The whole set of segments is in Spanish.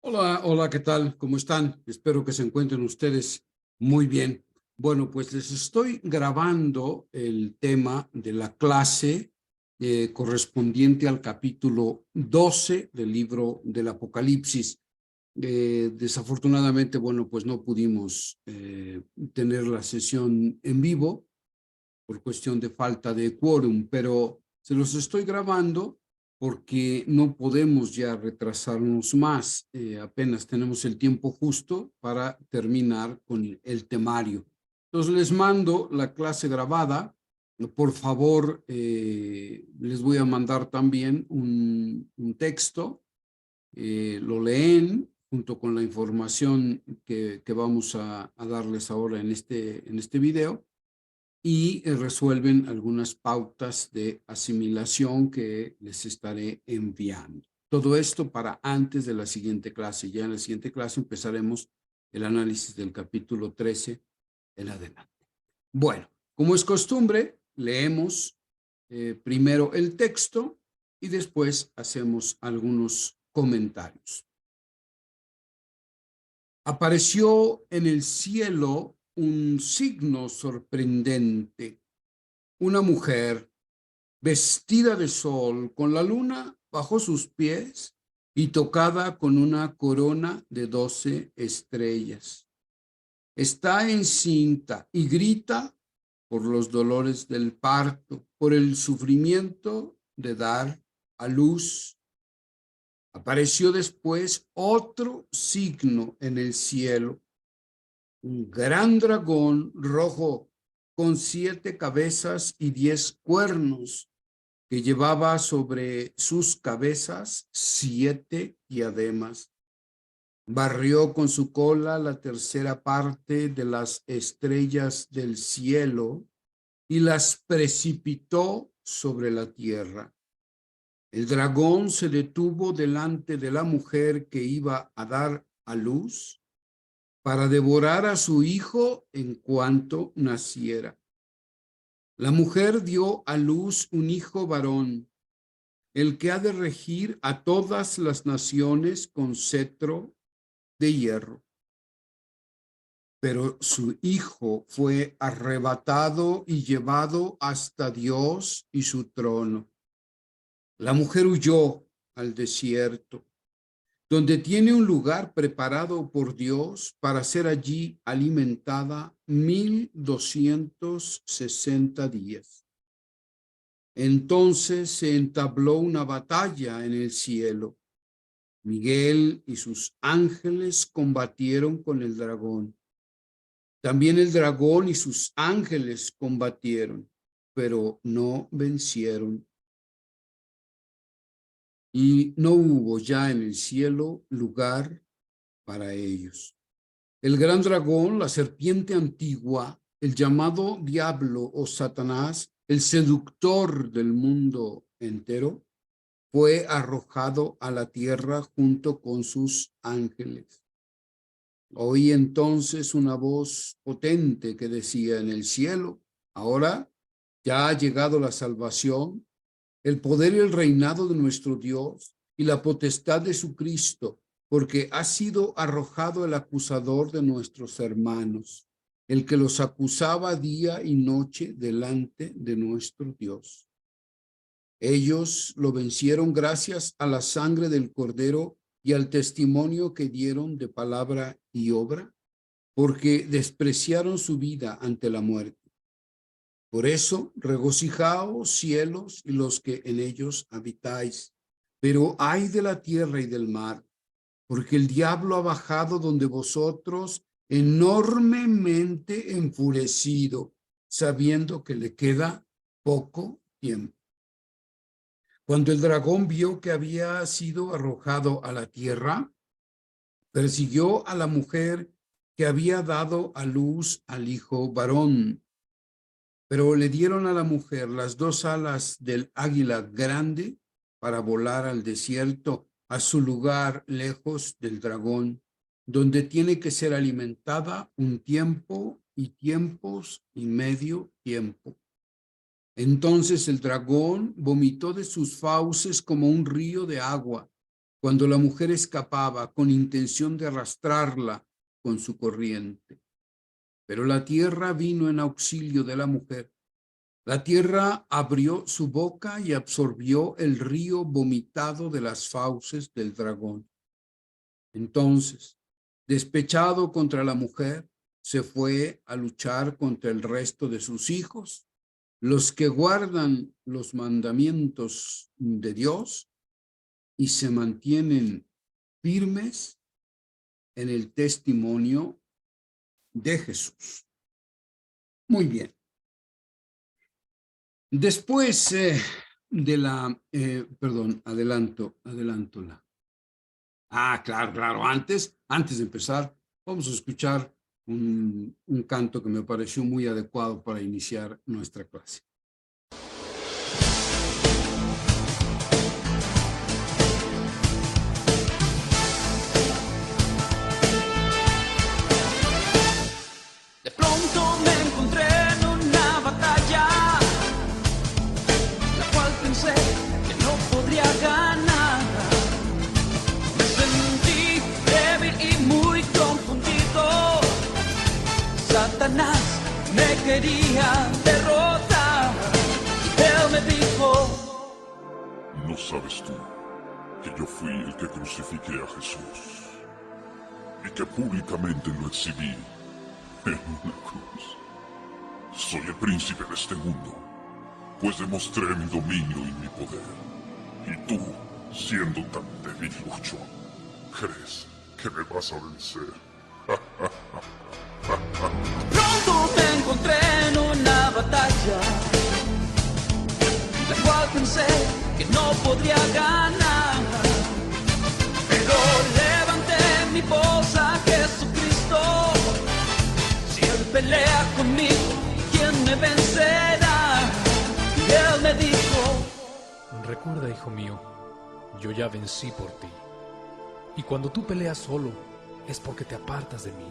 Hola, hola, ¿qué tal? ¿Cómo están? Espero que se encuentren ustedes muy bien. Bueno, pues les estoy grabando el tema de la clase correspondiente al capítulo 12 del libro del Apocalipsis. Desafortunadamente, bueno, pues no pudimos tener la sesión en vivo por cuestión de falta de quórum, pero se los estoy grabando porque no podemos ya retrasarnos más. Apenas tenemos el tiempo justo para terminar con el temario. Entonces les mando la clase grabada. Por favor, les voy a mandar también un texto. Lo leen junto con la información que vamos a darles ahora en este video y resuelven algunas pautas de asimilación que les estaré enviando. Todo esto para antes de la siguiente clase. Ya en la siguiente clase empezaremos el análisis del capítulo 13 en adelante. Bueno, como es costumbre, leemos primero el texto y después hacemos algunos comentarios. Apareció en el cielo un signo sorprendente. Una mujer vestida de sol, con la luna bajo sus pies y tocada con una corona de 12 estrellas. Está encinta y grita por los dolores del parto, por el sufrimiento de dar a luz. Apareció después otro signo en el cielo, un gran dragón rojo con 7 cabezas y 10 cuernos, que llevaba sobre sus cabezas 7 diademas. Barrió con su cola la tercera parte de las estrellas del cielo y las precipitó sobre la tierra. El dragón se detuvo delante de la mujer que iba a dar a luz para devorar a su hijo en cuanto naciera. La mujer dio a luz un hijo varón, el que ha de regir a todas las naciones con cetro de hierro. Pero su hijo fue arrebatado y llevado hasta Dios y su trono. La mujer huyó al desierto, donde tiene un lugar preparado por Dios para ser allí alimentada 1260 días. Entonces se entabló una batalla en el cielo. Miguel y sus ángeles combatieron con el dragón. También el dragón y sus ángeles combatieron, pero no vencieron. Y no hubo ya en el cielo lugar para ellos. El gran dragón, la serpiente antigua, el llamado diablo o Satanás, el seductor del mundo entero, fue arrojado a la tierra junto con sus ángeles. Oí entonces una voz potente que decía en el cielo: ahora ya ha llegado la salvación, el poder y el reinado de nuestro Dios y la potestad de su Cristo, porque ha sido arrojado el acusador de nuestros hermanos, el que los acusaba día y noche delante de nuestro Dios. Ellos lo vencieron gracias a la sangre del Cordero y al testimonio que dieron de palabra y obra, porque despreciaron su vida ante la muerte. Por eso, regocijaos, cielos, y los que en ellos habitáis. Pero ay de la tierra y del mar, porque el diablo ha bajado donde vosotros, enormemente enfurecido, sabiendo que le queda poco tiempo. Cuando el dragón vio que había sido arrojado a la tierra, persiguió a la mujer que había dado a luz al hijo varón. Pero le dieron a la mujer las 2 alas del águila grande para volar al desierto, a su lugar lejos del dragón, donde tiene que ser alimentada un tiempo y tiempos y medio tiempo. Entonces el dragón vomitó de sus fauces como un río de agua cuando la mujer escapaba con intención de arrastrarla con su corriente. Pero la tierra vino en auxilio de la mujer. La tierra abrió su boca y absorbió el río vomitado de las fauces del dragón. Entonces, despechado contra la mujer, se fue a luchar contra el resto de sus hijos, los que guardan los mandamientos de Dios y se mantienen firmes en el testimonio de Jesús. Muy bien. Después de la, adelanto la. Claro, antes de empezar, vamos a escuchar un canto que me pareció muy adecuado para iniciar nuestra clase. De pronto me encontré en una batalla, la cual pensé que no podría ganar. Me sentí débil y muy confundido. Satanás me quería derrotar. Él me dijo: ¿no sabes tú que yo fui el que crucifiqué a Jesús y que públicamente lo exhibí en una cruz? Soy el príncipe de este mundo, pues demostré mi dominio y mi poder. Y tú, siendo tan debilucho, ¿crees que me vas a vencer? Pronto me encontré en una batalla, la cual pensé que no podría ganar. Pero levanté mi voz a Jesucristo. Si Él pelea conmigo, ¿quién me vencerá? Y Él me dijo: recuerda, hijo mío, yo ya vencí por ti. Y cuando tú peleas solo, es porque te apartas de mí.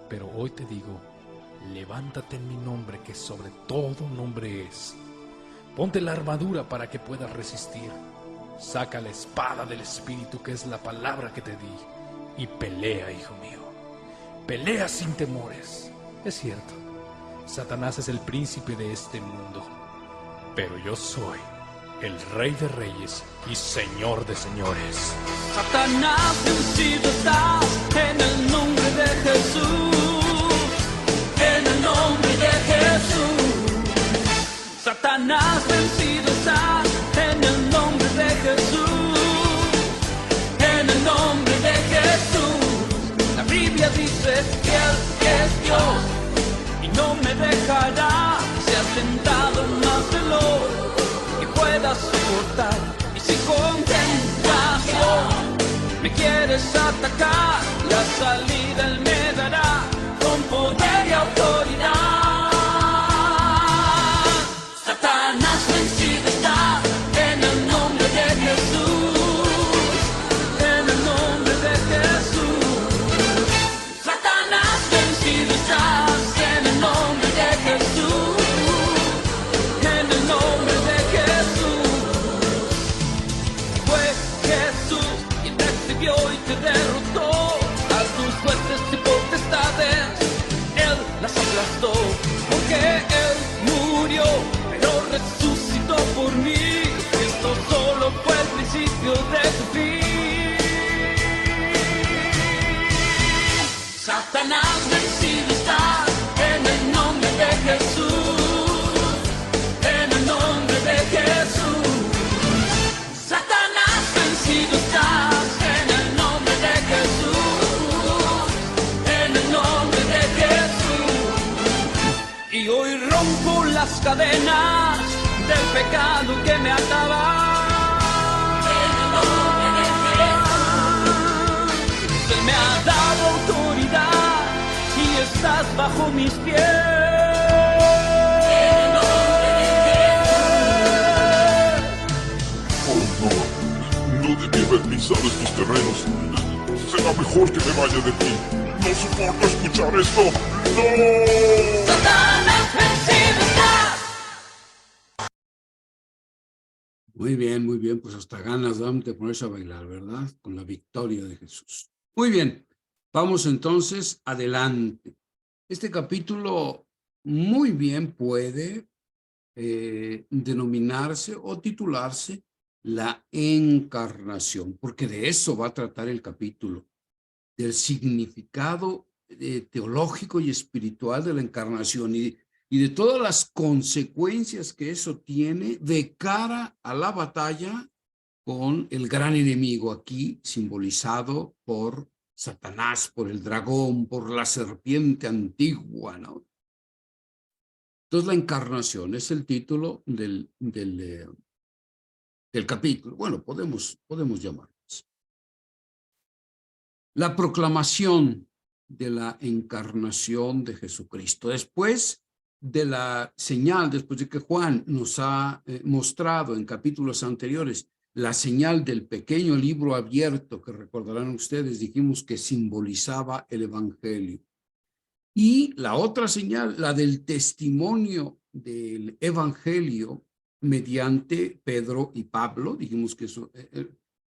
Pero hoy te digo, levántate en mi nombre, que sobre todo nombre es. Ponte la armadura para que puedas resistir. Saca la espada del Espíritu, que es la palabra que te di, y pelea, hijo mío. Pelea sin temores. Es cierto, Satanás es el príncipe de este mundo, pero yo soy el Rey de Reyes y Señor de Señores. Satanás, vencido estás en el nombre de Jesús. En el nombre de Jesús. Satanás, vencido estás en el nombre de Jesús. En el nombre de Jesús. La Biblia dice que Él es Dios y no me dejará. Se ha tentado más de lo que pueda soportar. Y si con tentación me quieres atacar, la salida Él me dará con poder y autoridad. Satanás, vencido está en el nombre de Jesús. En el nombre de Jesús. Satanás, vencido estás en el nombre de Jesús. En el nombre de Jesús. Fue Jesús quien te exhibió y te derrotó. A tus fuerzas y potestades Él las aplastó. Porque Él murió, pero resucitó por mí. Esto solo fue el principio de tu fin. Satanás, vencido está en el nombre de Jesús. En el nombre de Jesús. Satanás, vencido estás en el nombre de Jesús. En el nombre de Jesús. Y hoy rompo las cadenas del pecado que me ataba. En el nombre de Jesús. Él me ha dado autoridad y estás bajo mis pies. En el nombre de Jesús. Oh, no debí haber pisado estos terrenos. Será mejor que me vaya de ti. No soporto escuchar esto. ¡No! Satanás, vencido estás. muy bien, pues hasta ganas dan de ponerse a bailar, ¿verdad? Con la victoria de Jesús. Muy bien, vamos entonces adelante. Este capítulo muy bien puede denominarse o titularse la encarnación, porque de eso va a tratar el capítulo, del significado teológico y espiritual de la encarnación y de todas las consecuencias que eso tiene de cara a la batalla con el gran enemigo, aquí simbolizado por Satanás, por el dragón, por la serpiente antigua, ¿no? Entonces, la encarnación es el título del capítulo. Bueno, podemos llamarlo así. La proclamación de la encarnación de Jesucristo. Después de la señal, después de que Juan nos ha mostrado en capítulos anteriores la señal del pequeño libro abierto, que recordarán ustedes, dijimos que simbolizaba el Evangelio. Y la otra señal, la del testimonio del Evangelio mediante Pedro y Pablo, dijimos que eso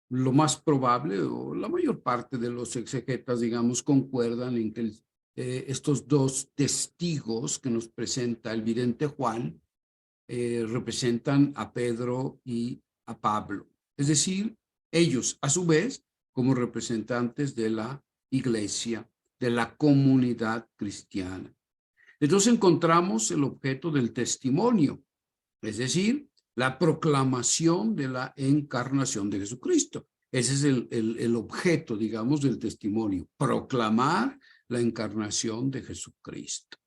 lo más probable, o la mayor parte de los exegetas, digamos, concuerdan en que estos dos testigos que nos presenta el vidente Juan representan a Pedro y a Pablo. Es decir, ellos, a su vez, como representantes de la iglesia, de la comunidad cristiana. Entonces encontramos el objeto del testimonio, es decir, la proclamación de la encarnación de Jesucristo. Ese es el objeto, digamos, del testimonio, proclamar la encarnación de Jesucristo.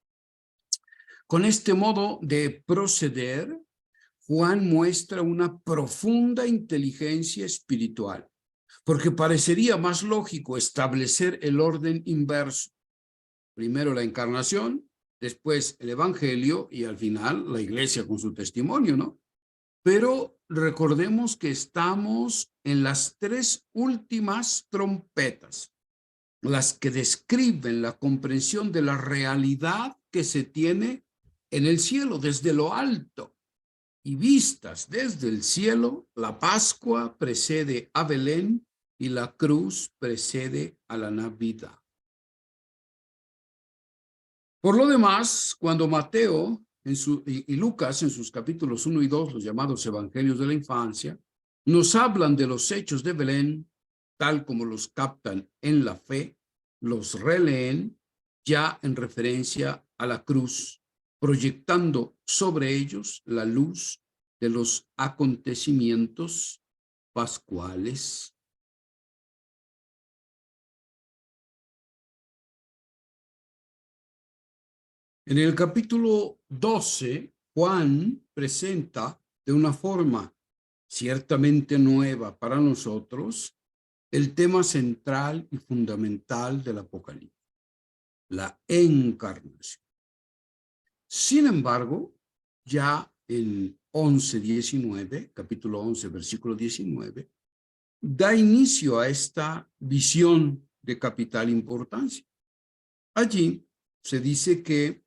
Con este modo de proceder, Juan muestra una profunda inteligencia espiritual, porque parecería más lógico establecer el orden inverso. Primero la encarnación, después el evangelio y al final la iglesia con su testimonio, ¿no? Pero recordemos que estamos en las tres últimas trompetas, las que describen la comprensión de la realidad que se tiene en el cielo, desde lo alto. Y vistas desde el cielo, la Pascua precede a Belén y la cruz precede a la Navidad. Por lo demás, cuando Mateo y Lucas en sus capítulos 1 y 2, los llamados evangelios de la infancia, nos hablan de los hechos de Belén, tal como los captan en la fe, los releen ya en referencia a la cruz, proyectando sobre ellos la luz de los acontecimientos pascuales. En el capítulo 12, Juan presenta de una forma ciertamente nueva para nosotros el tema central y fundamental del Apocalipsis, la encarnación. Sin embargo, ya en 11:19, capítulo 11, versículo 19, da inicio a esta visión de capital importancia. Allí se dice que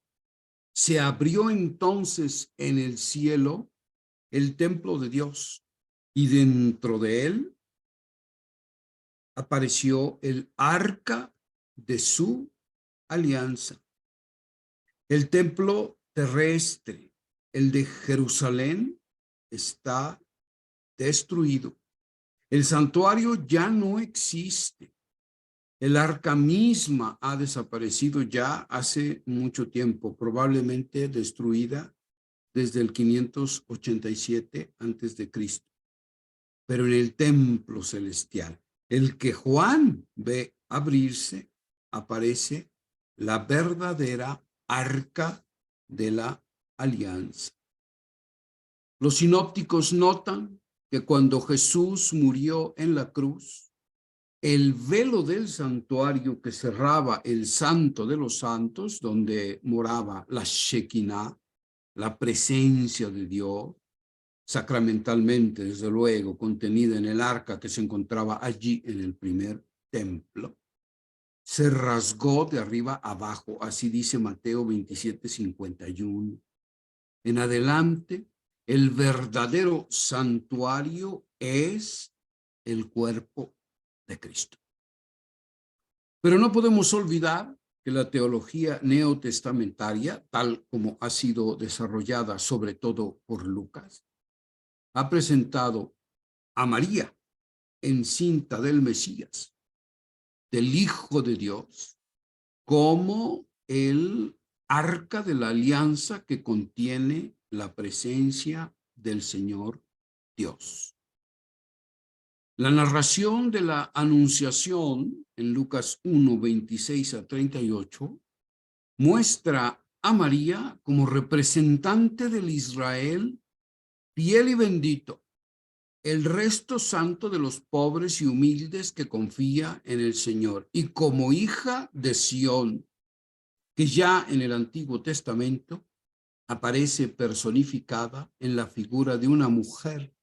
se abrió entonces en el cielo el templo de Dios y dentro de él apareció el arca de su alianza. El templo terrestre, el de Jerusalén, está destruido. El santuario ya no existe. El arca misma ha desaparecido ya hace mucho tiempo, probablemente destruida desde el 587 a.C. Pero en el templo celestial, el que Juan ve abrirse, aparece la verdadera arca de la alianza. Los sinópticos notan que cuando Jesús murió en la cruz, el velo del santuario que cerraba el santo de los santos, donde moraba la Shekinah, la presencia de Dios, sacramentalmente, desde luego, contenida en el arca que se encontraba allí en el primer templo, se rasgó de arriba abajo, así dice Mateo 27:51. En adelante, El verdadero santuario es el cuerpo de Cristo. Pero no podemos olvidar que la teología neotestamentaria, tal como ha sido desarrollada sobre todo por Lucas, ha presentado a María, encinta del Mesías, del Hijo de Dios, como el arca de la alianza que contiene la presencia del Señor Dios. La narración de la Anunciación en Lucas 1, 26 a 38 muestra a María como representante del Israel fiel y bendito, el resto santo de los pobres y humildes que confía en el Señor, y como hija de Sión, que ya en el Antiguo Testamento aparece personificada en la figura de una mujer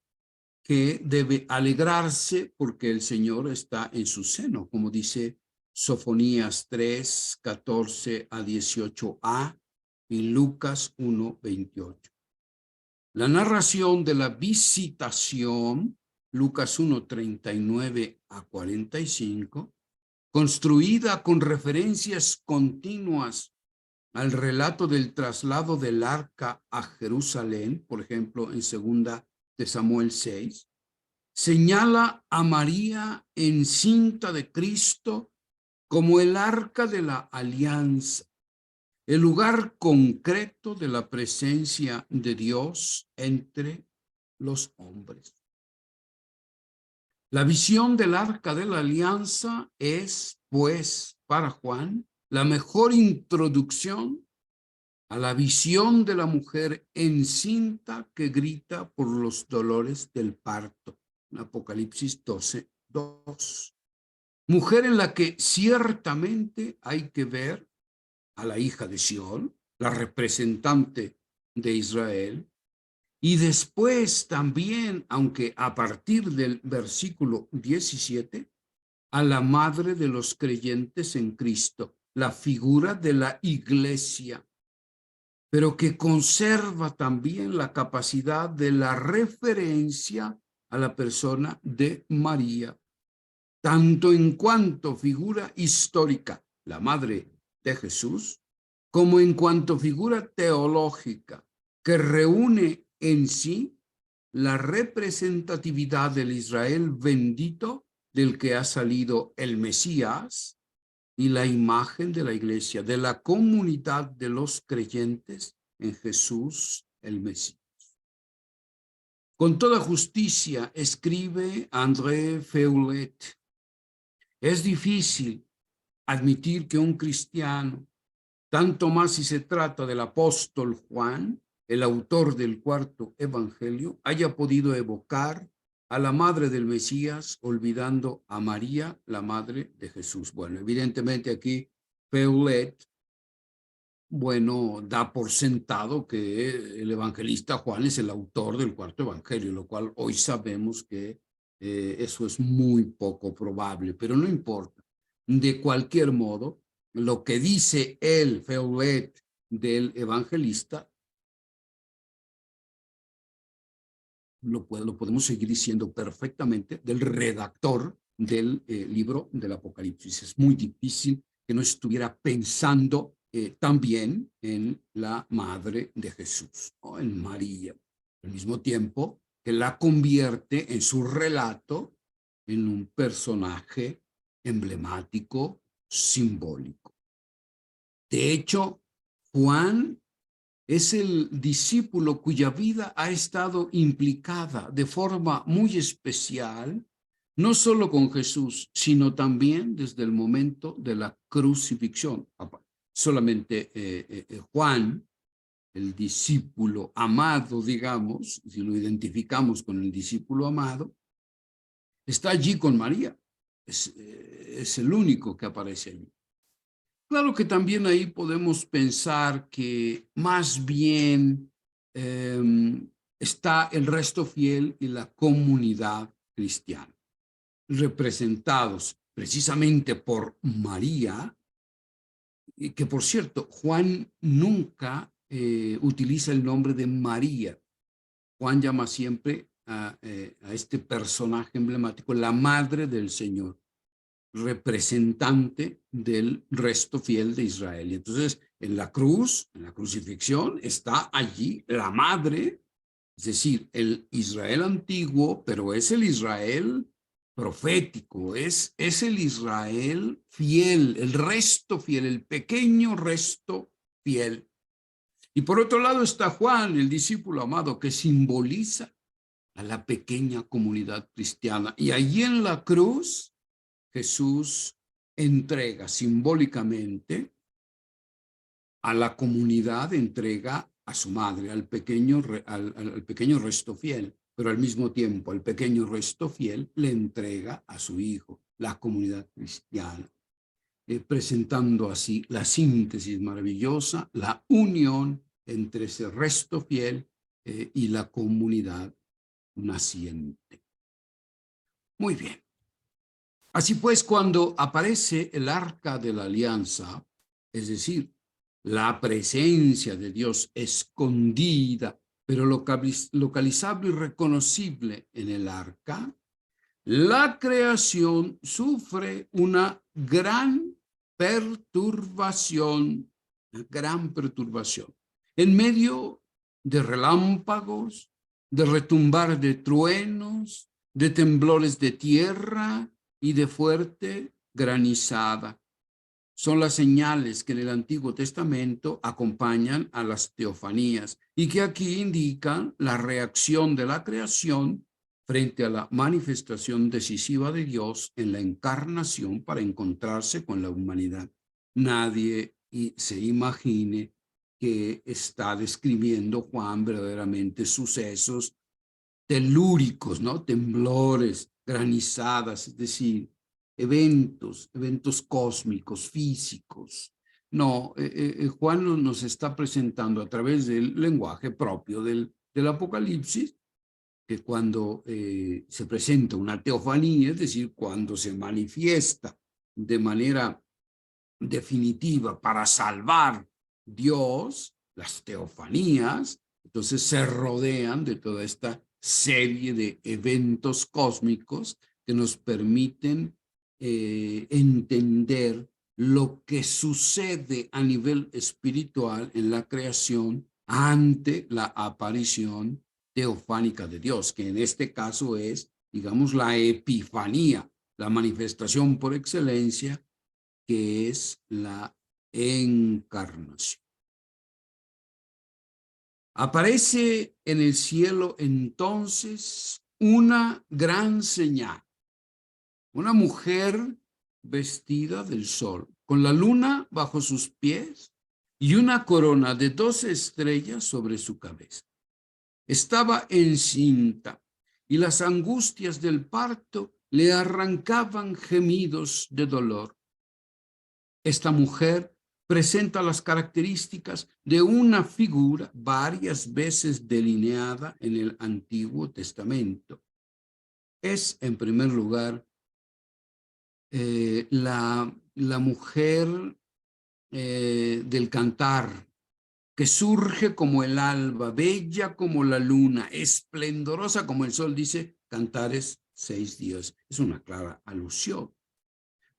que debe alegrarse porque el Señor está en su seno, como dice Sofonías 3, 14 a 18a y Lucas 1, 28. La narración de la visitación, Lucas 1, 39 a 45, construida con referencias continuas al relato del traslado del arca a Jerusalén, por ejemplo, en 2 de Samuel 6, señala a María encinta de Cristo como el arca de la alianza, el lugar concreto de la presencia de Dios entre los hombres. La visión del arca de la alianza es, pues, para Juan, la mejor introducción a la visión de la mujer encinta que grita por los dolores del parto. Apocalipsis 12, 2. Mujer en la que ciertamente hay que ver a la hija de Sión, la representante de Israel, y después también, aunque a partir del versículo 17, a la madre de los creyentes en Cristo, la figura de la iglesia, pero que conserva también la capacidad de la referencia a la persona de María, tanto en cuanto figura histórica, la madre de Jesús, como en cuanto figura teológica, que reúne en sí la representatividad del Israel bendito del que ha salido el Mesías y la imagen de la iglesia, de la comunidad de los creyentes en Jesús el Mesías. Con toda justicia, escribe André Feuillet, es difícil admitir que un cristiano, tanto más si se trata del apóstol Juan, el autor del cuarto evangelio, haya podido evocar a la madre del Mesías olvidando a María, la madre de Jesús. Bueno, evidentemente aquí Feuillet, bueno, da por sentado que el evangelista Juan es el autor del cuarto evangelio, lo cual hoy sabemos que eso es muy poco probable, pero no importa. De cualquier modo, lo que dice el Feuillet del evangelista, lo podemos seguir diciendo perfectamente del redactor del libro del Apocalipsis. Es muy difícil que no estuviera pensando también en la madre de Jesús, ¿no? En María, al mismo tiempo que la convierte en su relato en un personaje emblemático, simbólico. De hecho, Juan es el discípulo cuya vida ha estado implicada de forma muy especial, no solo con Jesús, sino también desde el momento de la crucifixión. Solamente Juan, el discípulo amado, digamos, si lo identificamos con el discípulo amado, está allí con María. Es el único que aparece allí. Claro que también ahí podemos pensar que más bien está el resto fiel y la comunidad cristiana, representados precisamente por María, que por cierto, Juan nunca utiliza el nombre de María. Juan llama siempre a este personaje emblemático la madre del Señor, representante del resto fiel de Israel. Y entonces, en la cruz, en la crucifixión, está allí la madre, es decir, el Israel antiguo, pero es el Israel profético, es el Israel fiel, el resto fiel, el pequeño resto fiel. Y por otro lado está Juan, el discípulo amado, que simboliza a la pequeña comunidad cristiana. Y allí en la cruz, Jesús entrega simbólicamente a la comunidad, entrega a su madre, al pequeño resto fiel, pero al mismo tiempo al pequeño resto fiel le entrega a su hijo, la comunidad cristiana, presentando así la síntesis maravillosa, la unión entre ese resto fiel y la comunidad naciente. Muy bien. Así pues, cuando aparece el arca de la alianza, es decir, la presencia de Dios escondida, pero localizable y reconocible en el arca, la creación sufre una gran perturbación, en medio de relámpagos, de retumbar de truenos, de temblores de tierra y de fuerte granizada. Son las señales que en el Antiguo Testamento acompañan a las teofanías y que aquí indican la reacción de la creación frente a la manifestación decisiva de Dios en la encarnación para encontrarse con la humanidad. Nadie se imagine que está describiendo Juan verdaderamente sucesos telúricos, ¿no? Temblores, granizadas, es decir, eventos cósmicos, físicos. No, Juan nos está presentando a través del lenguaje propio del Apocalipsis, que cuando se presenta una teofanía, es decir, cuando se manifiesta de manera definitiva para salvar Dios, las teofanías, entonces se rodean de toda esta serie de eventos cósmicos que nos permiten entender lo que sucede a nivel espiritual en la creación ante la aparición teofánica de Dios, que en este caso es, digamos, la epifanía, la manifestación por excelencia, que es la encarnación. Aparece en el cielo entonces una gran señal, una mujer vestida del sol, con la luna bajo sus pies y una corona de 12 estrellas sobre su cabeza. Estaba encinta y las angustias del parto le arrancaban gemidos de dolor. Esta mujer presenta las características de una figura varias veces delineada en el Antiguo Testamento. Es, en primer lugar, la mujer del cantar, que surge como el alba, bella como la luna, esplendorosa como el sol, dice Cantares 6:10. Es una clara alusión.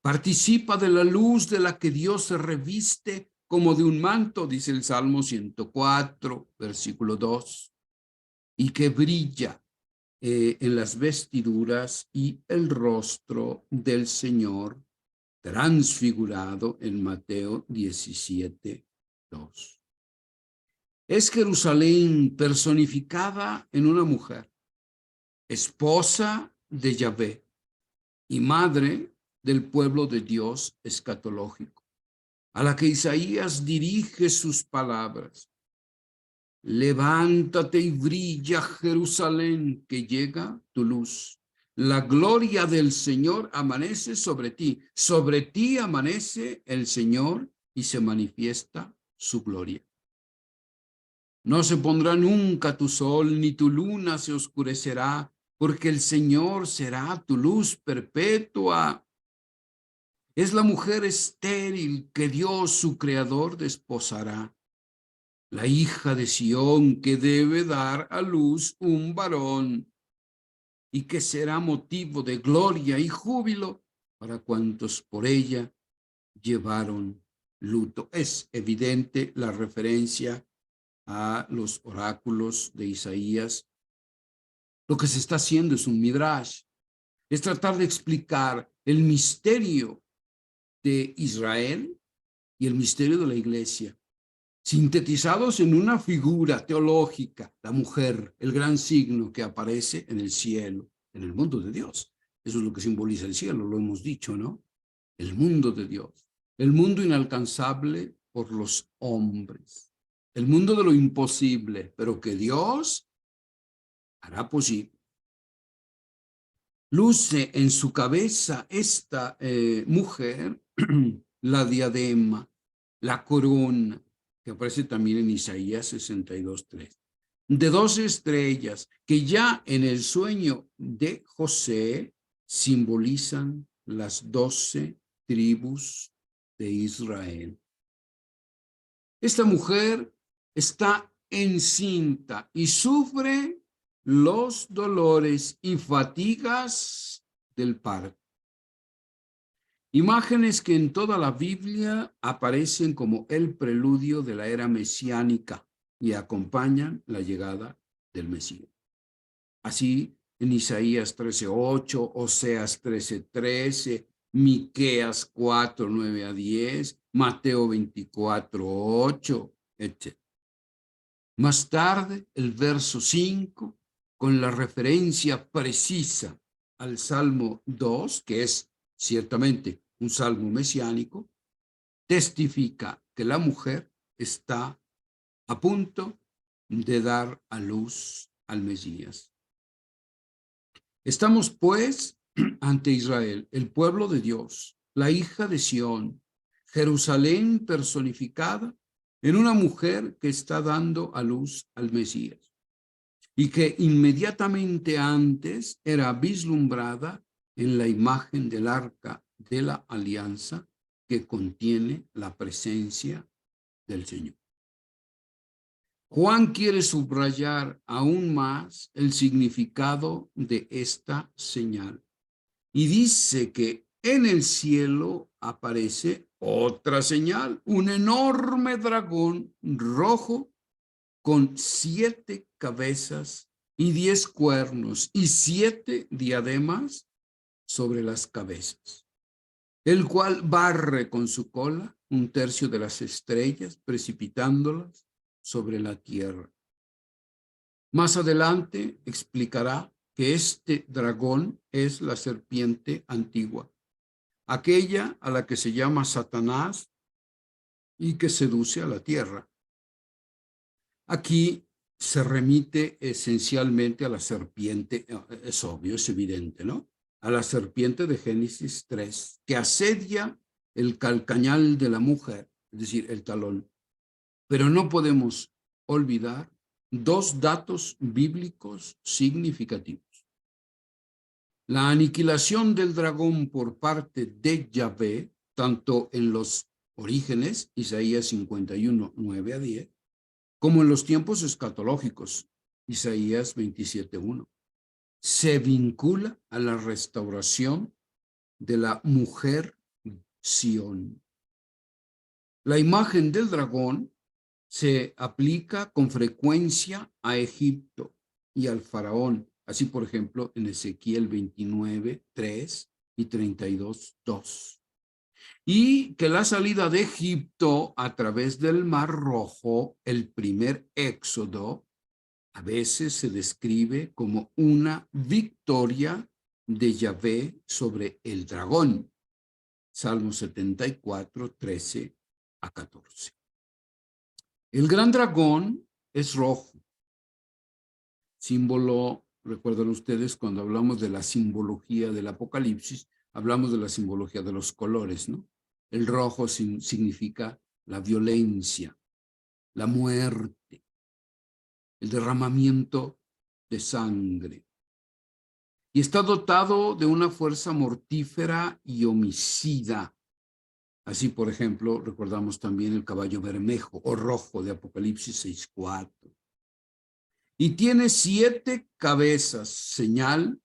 Participa de la luz de la que Dios se reviste como de un manto, dice el Salmo 104, versículo 2, y que brilla en las vestiduras y el rostro del Señor transfigurado en Mateo 17:2. Es Jerusalén personificada en una mujer, esposa de Yahvé y madre del pueblo de Dios escatológico, a la que Isaías dirige sus palabras. Levántate y brilla, Jerusalén, que llega tu luz. La gloria del Señor amanece sobre ti amanece el Señor y se manifiesta su gloria. No se pondrá nunca tu sol, ni tu luna se oscurecerá, porque el Señor será tu luz perpetua. Es la mujer estéril que Dios, su creador, desposará. la hija de Sión, que debe dar a luz un varón y que será motivo de gloria y júbilo para cuantos por ella llevaron luto. Es evidente la referencia a los oráculos de Isaías. Lo que se está haciendo es un midrash, es tratar de explicar el misterio de Israel y el misterio de la iglesia, sintetizados en una figura teológica, la mujer, el gran signo que aparece en el cielo, en el mundo de Dios. Eso es lo que simboliza el cielo, lo hemos dicho, ¿no? El mundo de Dios, el mundo inalcanzable por los hombres, el mundo de lo imposible, pero que Dios hará posible. Luce en su cabeza esta mujer la diadema, la corona, que aparece también en Isaías 62:3, de 12 estrellas que ya en el sueño de José simbolizan las 12 tribus de Israel. Esta mujer está encinta y sufre los dolores y fatigas del parto. Imágenes que en toda la Biblia aparecen como el preludio de la era mesiánica y acompañan la llegada del Mesías. Así, en Isaías 13:8, Oseas 13:13, Miqueas 4:9-10, Mateo 24:8, etc. Más tarde, el verso 5, con la referencia precisa al Salmo 2, que es ciertamente un salmo mesiánico, testifica que la mujer está a punto de dar a luz al Mesías. Estamos, pues, ante Israel, el pueblo de Dios, la hija de Sión, Jerusalén personificada en una mujer que está dando a luz al Mesías y que inmediatamente antes era vislumbrada en la imagen del arca de la alianza que contiene la presencia del Señor. Juan quiere subrayar aún más el significado de esta señal y dice que en el cielo aparece otra señal, un enorme dragón rojo con 7 cabezas y 10 cuernos y 7 diademas sobre las cabezas, el cual barre con su cola 1/3 de las estrellas, precipitándolas sobre la tierra. Más adelante explicará que este dragón es la serpiente antigua, aquella a la que se llama Satanás y que seduce a la tierra. Aquí se remite esencialmente a la serpiente, es obvio, es evidente, ¿no? A la serpiente de Génesis 3, que asedia el calcañal de la mujer, es decir, el talón. Pero no podemos olvidar 2 datos bíblicos significativos. La aniquilación del dragón por parte de Yahvé, tanto en los orígenes, Isaías 51:9-10, como en los tiempos escatológicos, Isaías 27:1, se vincula a la restauración de la mujer Sión. La imagen del dragón se aplica con frecuencia a Egipto y al faraón, así por ejemplo en Ezequiel 29:3 y 32:2. Y que la salida de Egipto a través del Mar Rojo, el primer éxodo, a veces se describe como una victoria de Yahvé sobre el dragón. Salmo 74:13-14. El gran dragón es rojo, símbolo, recuerdan ustedes, cuando hablamos de la simbología del Apocalipsis, hablamos de la simbología de los colores, ¿no? El rojo significa la violencia, la muerte, el derramamiento de sangre. Y está dotado de una fuerza mortífera y homicida. Así, por ejemplo, recordamos también el caballo bermejo o rojo de Apocalipsis 6:4. Y tiene 7 cabezas, señal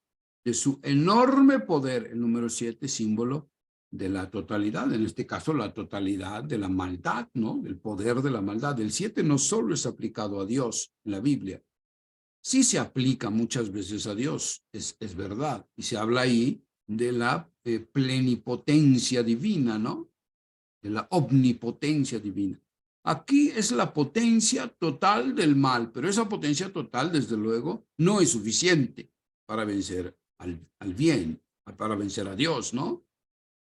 de su enorme poder. El número 7, símbolo de la totalidad, en este caso la totalidad de la maldad, ¿no? Del poder de la maldad. El 7 no solo es aplicado a Dios en la Biblia, sí se aplica muchas veces a Dios, es verdad, y se habla ahí de la plenipotencia divina, ¿no? De la omnipotencia divina. Aquí es la potencia total del mal, pero esa potencia total, desde luego, no es suficiente para vencer al bien, para vencer a Dios, ¿no?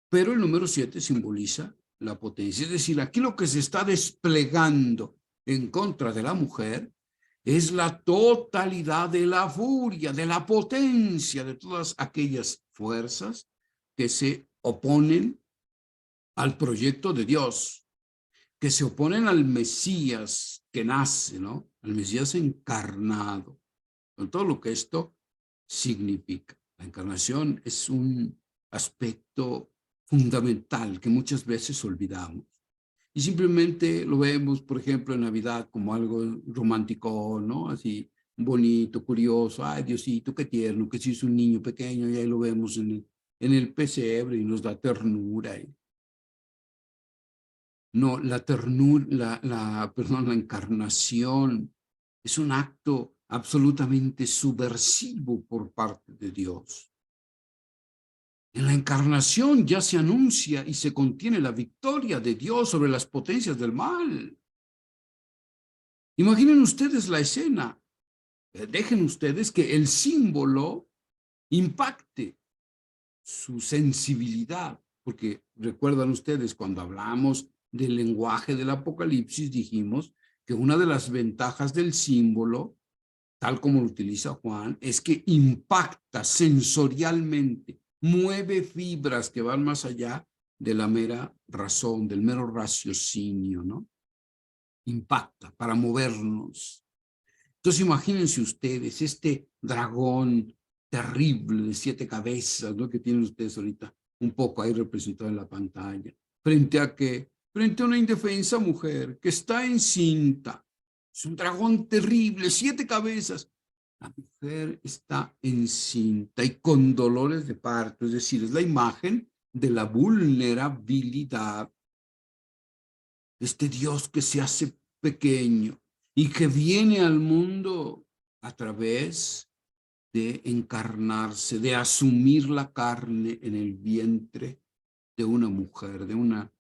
Pero el número 7 simboliza la potencia. Es decir, aquí lo que se está desplegando en contra de la mujer es la totalidad de la furia, de la potencia de todas aquellas fuerzas que se oponen al proyecto de Dios, que se oponen al Mesías que nace, ¿no? Al Mesías encarnado, con todo lo que esto significa. La encarnación es un aspecto fundamental que muchas veces olvidamos. Y simplemente lo vemos, por ejemplo, en Navidad como algo romántico, ¿no? Así bonito, curioso. Ay, Diosito, qué tierno, que si es un niño pequeño y ahí lo vemos en el pesebre y nos da ternura. No, la ternura, perdón, la encarnación es un acto absolutamente subversivo por parte de Dios. En la encarnación ya se anuncia y se contiene la victoria de Dios sobre las potencias del mal. Imaginen ustedes la escena. Dejen ustedes que el símbolo impacte su sensibilidad, porque recuerdan ustedes cuando hablamos del lenguaje del Apocalipsis, dijimos que una de las ventajas del símbolo, tal como lo utiliza Juan, es que impacta sensorialmente, mueve fibras que van más allá de la mera razón, del mero raciocinio, ¿no? Impacta para movernos. Entonces imagínense ustedes este dragón terrible de 7 cabezas, ¿no? Que tienen ustedes ahorita un poco ahí representado en la pantalla. ¿Frente a qué? Frente a una indefensa mujer que está encinta. Es un dragón terrible, 7 cabezas. La mujer está encinta y con dolores de parto, es decir, es la imagen de la vulnerabilidad. Este Dios que se hace pequeño y que viene al mundo a través de encarnarse, de asumir la carne en el vientre de una mujer, de una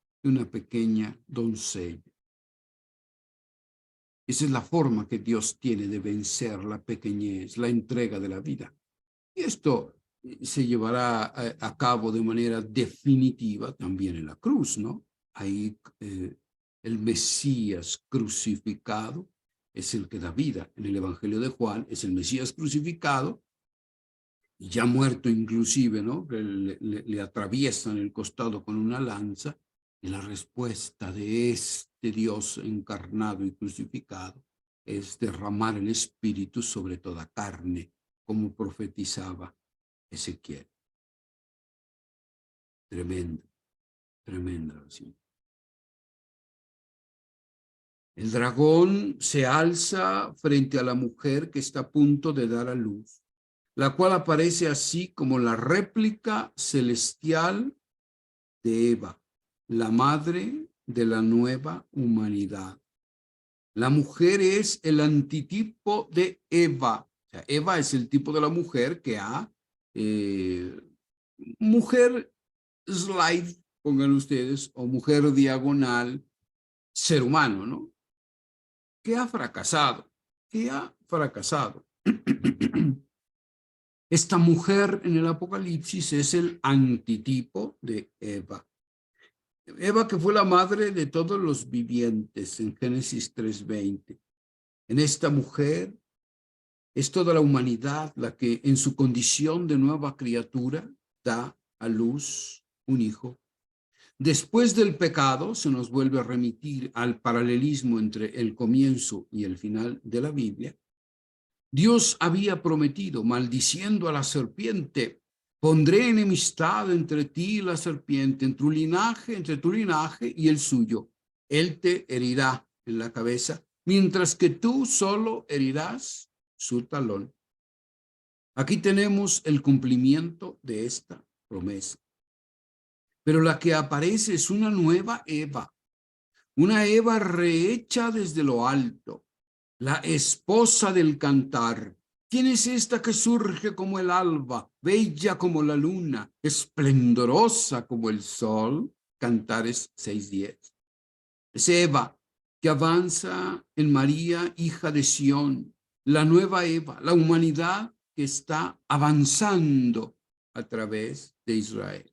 pequeña doncella. Esa es la forma que Dios tiene de vencer la pequeñez, la entrega de la vida. Y esto se llevará a cabo de manera definitiva también en la cruz, ¿no? Ahí el Mesías crucificado es el que da vida. En el Evangelio de Juan es el Mesías crucificado, ya muerto inclusive, ¿no? Le atraviesan el costado con una lanza, y la respuesta de este Dios encarnado y crucificado es derramar el Espíritu sobre toda carne, como profetizaba Ezequiel. Tremendo, tremenda. ¿Sí? El dragón se alza frente a la mujer que está a punto de dar a luz, la cual aparece así como la réplica celestial de Eva, la madre de la nueva humanidad. La mujer es el antitipo de Eva. O sea, Eva es el tipo de la mujer que ha, mujer slide, pongan ustedes, o mujer diagonal, ser humano, ¿no? Que ha fracasado, que ha fracasado. Esta mujer en el Apocalipsis es el antitipo de Eva. Eva, que fue la madre de todos los vivientes en Génesis 3:20. En esta mujer es toda la humanidad la que en su condición de nueva criatura da a luz un hijo. Después del pecado se nos vuelve a remitir al paralelismo entre el comienzo y el final de la Biblia. Dios había prometido, maldiciendo a la serpiente, Pondré enemistad entre ti y la serpiente, entre tu linaje y el suyo. Él te herirá en la cabeza, mientras que tú solo herirás su talón. Aquí tenemos el cumplimiento de esta promesa. Pero la que aparece es una nueva Eva, una Eva rehecha desde lo alto, la esposa del cantar. ¿Quién es esta que surge como el alba, bella como la luna, esplendorosa como el sol? Cantares 6:10. Es Eva que avanza en María, hija de Sión, la nueva Eva, la humanidad que está avanzando a través de Israel.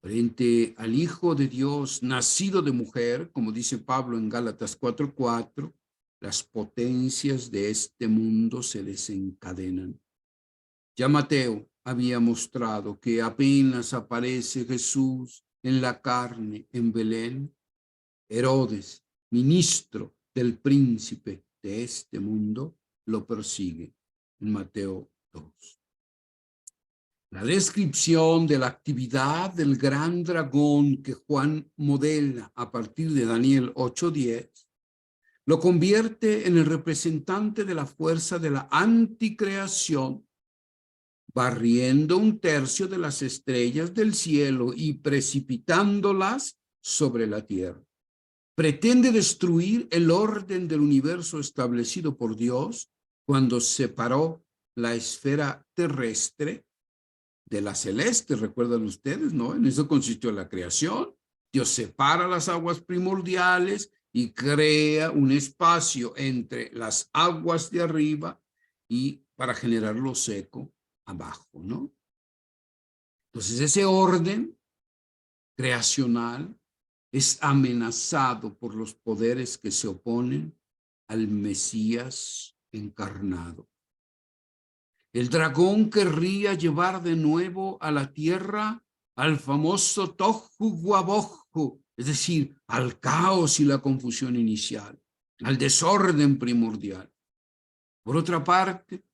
Frente al Hijo de Dios, nacido de mujer, como dice Pablo en Gálatas 4:4, las potencias de este mundo se desencadenan. Ya Mateo había mostrado que apenas aparece Jesús en la carne en Belén, Herodes, ministro del príncipe de este mundo, lo persigue en Mateo 2. La descripción de la actividad del gran dragón que Juan modela a partir de Daniel 8:10 lo convierte en el representante de la fuerza de la anticreación, barriendo 1/3 de las estrellas del cielo y precipitándolas sobre la tierra. Pretende destruir el orden del universo establecido por Dios cuando separó la esfera terrestre de la celeste. Recuerdan ustedes, ¿no? En eso consistió la creación. Dios separa las aguas primordiales y crea un espacio entre las aguas de arriba y para generar lo seco abajo, ¿no? Entonces ese orden creacional es amenazado por los poderes que se oponen al Mesías encarnado. El dragón querría llevar de nuevo a la tierra al famoso Tohu Wabohu, es decir, al caos y la confusión inicial, al desorden primordial. Por otra parte,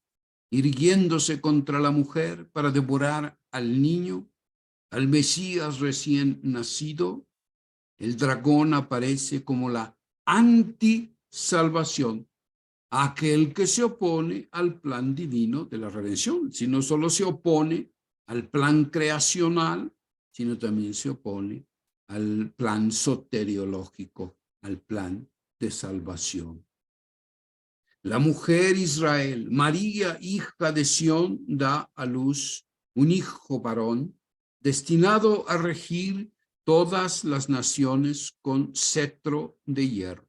irguiéndose contra la mujer para devorar al niño, al Mesías recién nacido, el dragón aparece como la anti-salvación, aquel que se opone al plan divino de la redención, si no solo se opone al plan creacional, sino también se opone al plan soteriológico, al plan de salvación. La mujer Israel, María, hija de Sión, da a luz un hijo varón, destinado a regir todas las naciones con cetro de hierro.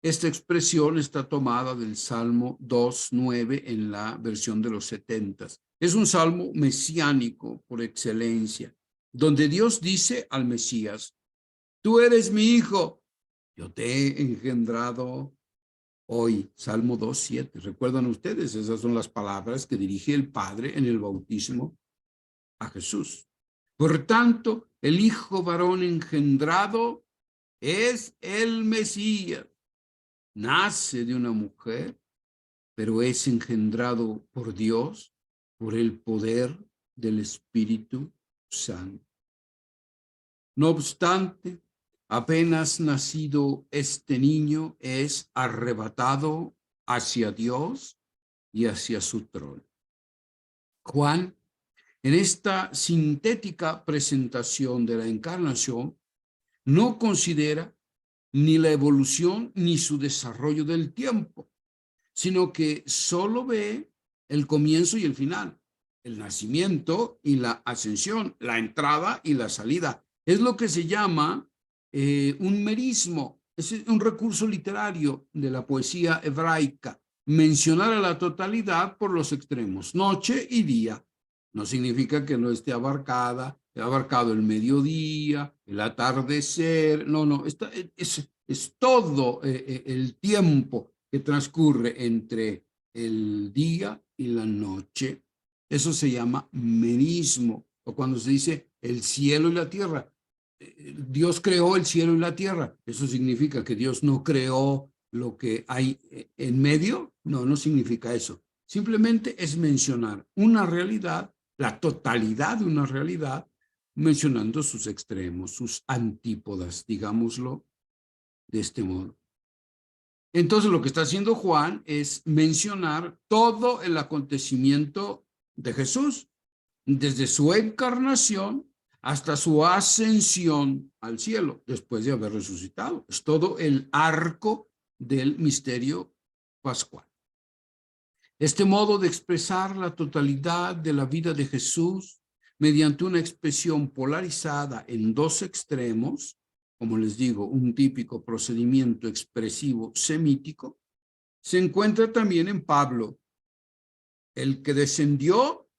Esta expresión está tomada del Salmo 2:9 en la versión de los 70. Es un salmo mesiánico por excelencia, donde Dios dice al Mesías: tú eres mi hijo, yo te he engendrado hoy. Salmo 2:7. ¿Recuerdan ustedes? Esas son las palabras que dirige el Padre en el bautismo a Jesús. Por tanto, el hijo varón engendrado es el Mesías. Nace de una mujer, pero es engendrado por Dios, por el poder del Espíritu Santo. No obstante, apenas nacido este niño es arrebatado hacia Dios y hacia su trono. Juan, en esta sintética presentación de la encarnación, no considera ni la evolución ni su desarrollo del tiempo, sino que solo ve el comienzo y el final, el nacimiento y la ascensión, la entrada y la salida. Es lo que se llama un merismo, es un recurso literario de la poesía hebraica, mencionar a la totalidad por los extremos, noche y día. No significa que no esté abarcado el mediodía, el atardecer, no, es todo el tiempo que transcurre entre el día y la noche. Eso se llama merismo, o cuando se dice el cielo y la tierra. Dios creó el cielo y la tierra. ¿Eso significa que Dios no creó lo que hay en medio? No, no significa eso. Simplemente es mencionar una realidad, la totalidad de una realidad, mencionando sus extremos, sus antípodas, digámoslo de este modo. Entonces lo que está haciendo Juan es mencionar todo el acontecimiento de Jesús, desde su encarnación hasta su ascensión al cielo, después de haber resucitado. Es todo el arco del misterio pascual. Este modo de expresar la totalidad de la vida de Jesús mediante una expresión polarizada en dos extremos, como les digo, un típico procedimiento expresivo semítico, se encuentra también en Pablo. El que descendió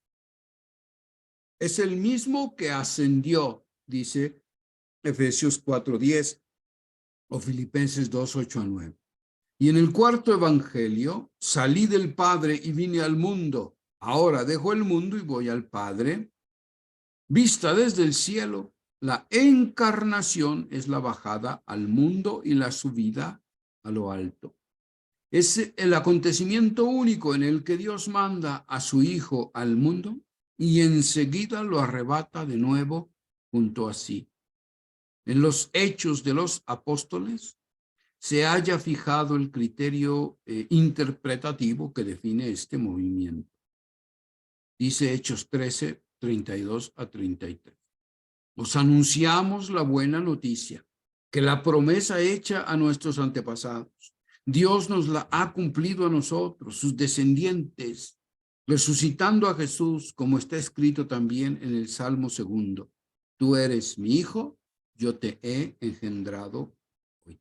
es el mismo que ascendió, dice Efesios 4:10 o Filipenses 2:8-9. Y en el cuarto evangelio, salí del Padre y vine al mundo. Ahora dejo el mundo y voy al Padre. Vista desde el cielo, la encarnación es la bajada al mundo y la subida a lo alto. Es el acontecimiento único en el que Dios manda a su Hijo al mundo y enseguida lo arrebata de nuevo junto a sí. En los Hechos de los Apóstoles se haya fijado el criterio interpretativo que define este movimiento. Dice Hechos 13, 32-33. Os anunciamos la buena noticia, que la promesa hecha a nuestros antepasados, Dios nos la ha cumplido a nosotros, sus descendientes, resucitando a Jesús, como está escrito también en el Salmo 2. Tú eres mi hijo, yo te he engendrado hoy.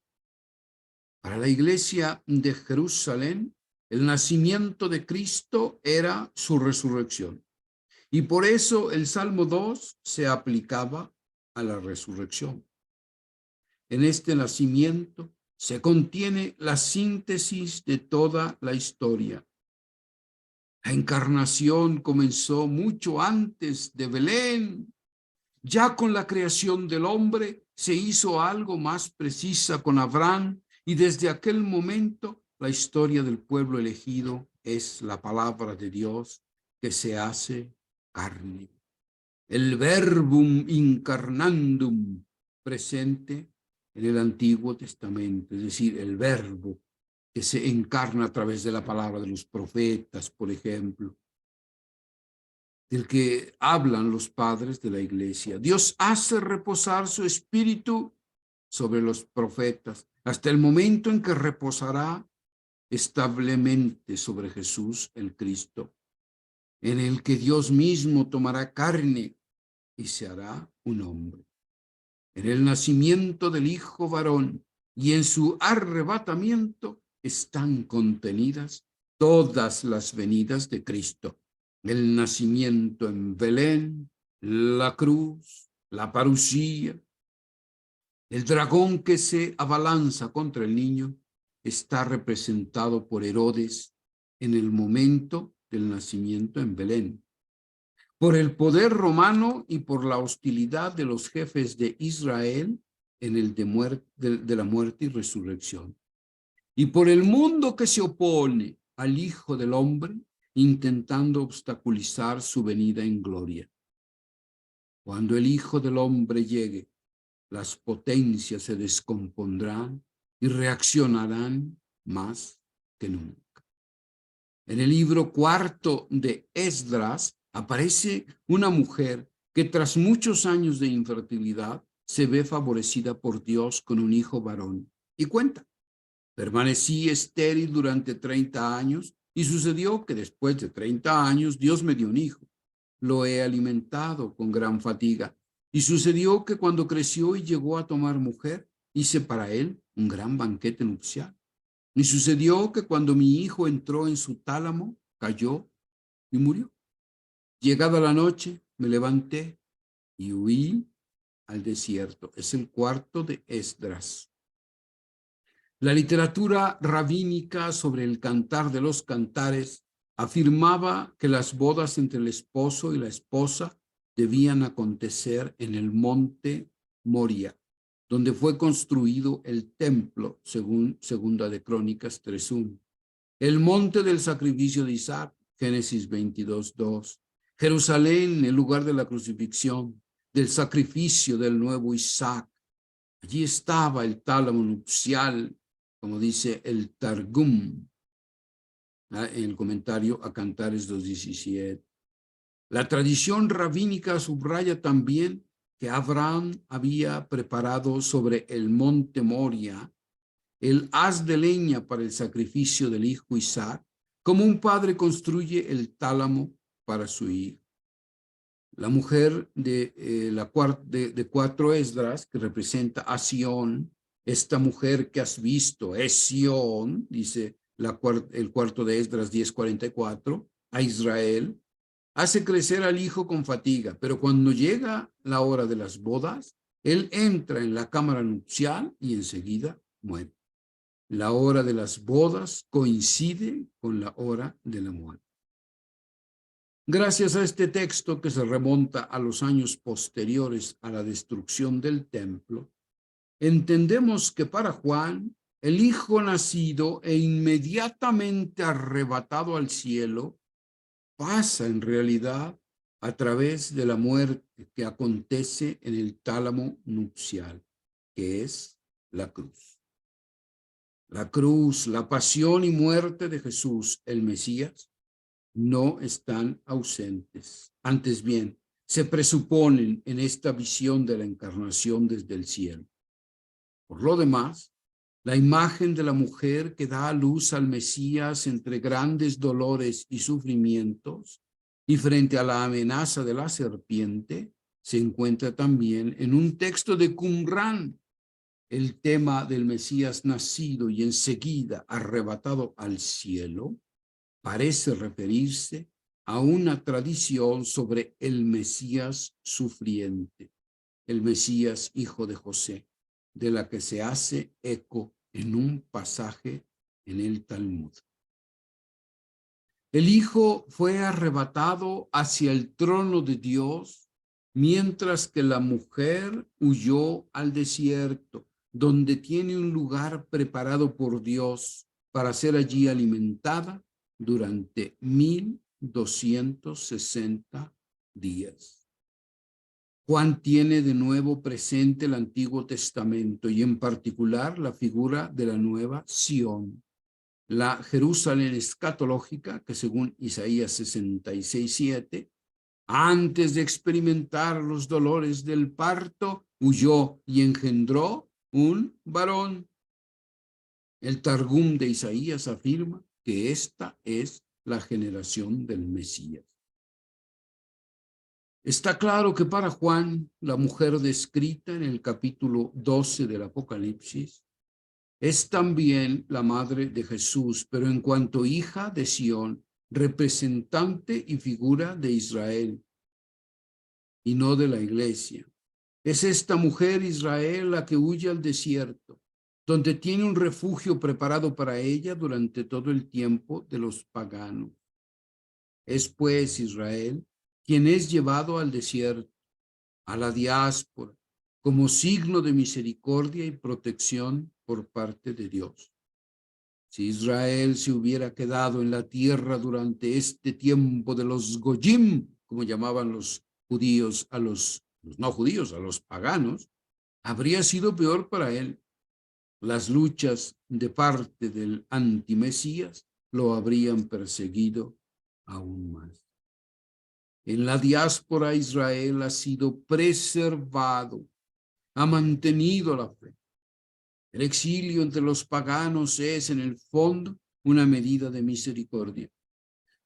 Para la iglesia de Jerusalén, el nacimiento de Cristo era su resurrección. Y por eso el Salmo 2 se aplicaba a la resurrección. En este nacimiento se contiene la síntesis de toda la historia. La encarnación comenzó mucho antes de Belén. Ya con la creación del hombre se hizo algo más precisa con Abraham y desde aquel momento la historia del pueblo elegido es la palabra de Dios que se hace carne. El verbum incarnandum presente en el Antiguo Testamento, es decir, el verbo que se encarna a través de la palabra de los profetas, por ejemplo, del que hablan los padres de la iglesia. Dios hace reposar su espíritu sobre los profetas hasta el momento en que reposará establemente sobre Jesús el Cristo, en el que Dios mismo tomará carne y se hará un hombre. En el nacimiento del Hijo varón y en su arrebatamiento están contenidas todas las venidas de Cristo. El nacimiento en Belén, la cruz, la parucía, el dragón que se abalanza contra el niño está representado por Herodes en el momento del nacimiento en Belén. Por el poder romano y por la hostilidad de los jefes de Israel en el de la muerte y resurrección. Y por el mundo que se opone al Hijo del Hombre, intentando obstaculizar su venida en gloria. Cuando el Hijo del Hombre llegue, las potencias se descompondrán y reaccionarán más que nunca. En el libro cuarto de Esdras aparece una mujer que tras muchos años de infertilidad se ve favorecida por Dios con un hijo varón. Y cuenta, permanecí estéril durante 30 años y sucedió que después de 30 años Dios me dio un hijo. Lo he alimentado con gran fatiga. Y sucedió que cuando creció y llegó a tomar mujer, hice para él un gran banquete nupcial. Y sucedió que cuando mi hijo entró en su tálamo, cayó y murió. Llegada la noche, me levanté y huí al desierto. Es el cuarto de Esdras. La literatura rabínica sobre el Cantar de los Cantares afirmaba que las bodas entre el esposo y la esposa debían acontecer en el monte Moria, donde fue construido el templo, según Segunda de Crónicas 3:1. El monte del sacrificio de Isaac, Génesis 22:2. Jerusalén, el lugar de la crucifixión, del sacrificio del nuevo Isaac. Allí estaba el tálamo nupcial, como dice el Targum, en el comentario a Cantares 2:17. La tradición rabínica subraya también que Abraham había preparado sobre el monte Moria el haz de leña para el sacrificio del hijo Isaac, como un padre construye el tálamo para su hijo. La mujer de 4 Esdras, que representa a Sión, esta mujer que has visto es Sión, dice el cuarto de Esdras 10:44, a Israel, hace crecer al hijo con fatiga, pero cuando llega la hora de las bodas, él entra en la cámara nupcial y enseguida muere. La hora de las bodas coincide con la hora de la muerte. Gracias a este texto, que se remonta a los años posteriores a la destrucción del templo, entendemos que para Juan, el hijo nacido e inmediatamente arrebatado al cielo pasa en realidad a través de la muerte que acontece en el tálamo nupcial, que es la cruz. La cruz, la pasión y muerte de Jesús, el Mesías, no están ausentes. Antes bien, se presuponen en esta visión de la encarnación desde el cielo. Por lo demás, la imagen de la mujer que da a luz al Mesías entre grandes dolores y sufrimientos y frente a la amenaza de la serpiente se encuentra también en un texto de Qumrán. El tema del Mesías nacido y enseguida arrebatado al cielo parece referirse a una tradición sobre el Mesías sufriente, el Mesías hijo de José, de la que se hace eco en un pasaje en el Talmud. El hijo fue arrebatado hacia el trono de Dios, mientras que la mujer huyó al desierto, donde tiene un lugar preparado por Dios para ser allí alimentada durante 1260 días. Juan tiene de nuevo presente el Antiguo Testamento y en particular la figura de la nueva Sión, la Jerusalén escatológica que según Isaías 66:7, antes de experimentar los dolores del parto, huyó y engendró un varón. El Targum de Isaías afirma que esta es la generación del Mesías. Está claro que para Juan, la mujer descrita en el capítulo 12 del Apocalipsis, es también la madre de Jesús, pero en cuanto hija de Sión, representante y figura de Israel, y no de la iglesia. Es esta mujer Israel la que huye al desierto, donde tiene un refugio preparado para ella durante todo el tiempo de los paganos. Es pues Israel quien es llevado al desierto, a la diáspora, como signo de misericordia y protección por parte de Dios. Si Israel se hubiera quedado en la tierra durante este tiempo de los Goyim, como llamaban los judíos a los no judíos, a los paganos, habría sido peor para él. Las luchas de parte del antimesías lo habrían perseguido aún más. En la diáspora Israel ha sido preservado, ha mantenido la fe. El exilio entre los paganos es, en el fondo, una medida de misericordia.